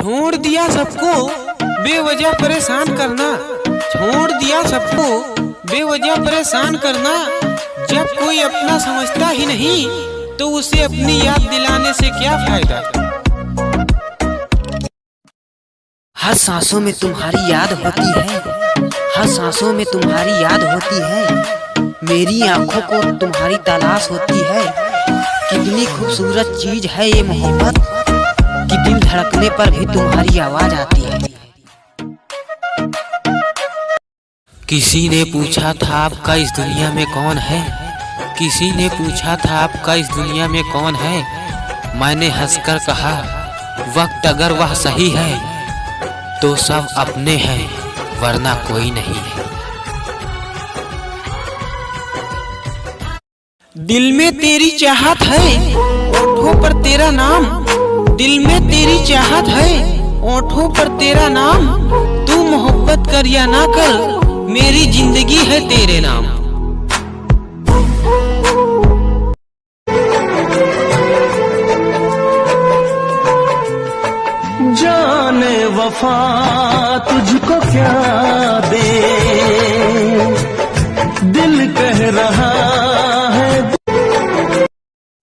छोड़ दिया सबको बेवजह परेशान करना, छोड़ दिया सबको बेवजह परेशान करना। जब कोई अपना समझता ही नहीं तो उसे अपनी याद दिलाने से क्या फायदा। हर सांसों में तुम्हारी याद होती है, हर सांसों में तुम्हारी याद होती है। मेरी आंखों को तुम्हारी तलाश होती है। कितनी खूबसूरत चीज है ये मोहब्बत कि दिल धड़कने पर भी तुम्हारी आवाज आती है। किसी ने पूछा था आपका इस दुनिया में कौन है, किसी ने पूछा था आपका इस दुनिया में कौन है। मैंने हंसकर कहा वक्त अगर वह सही है तो सब अपने हैं वरना कोई नहीं है। दिल में तेरी चाहत है ओठों पर तेरा नाम, दिल में तेरी चाहत है ओठों पर तेरा नाम। तू मोहब्बत कर या ना कर मेरी जिंदगी है तेरे नाम। जाने वफा तुझको क्या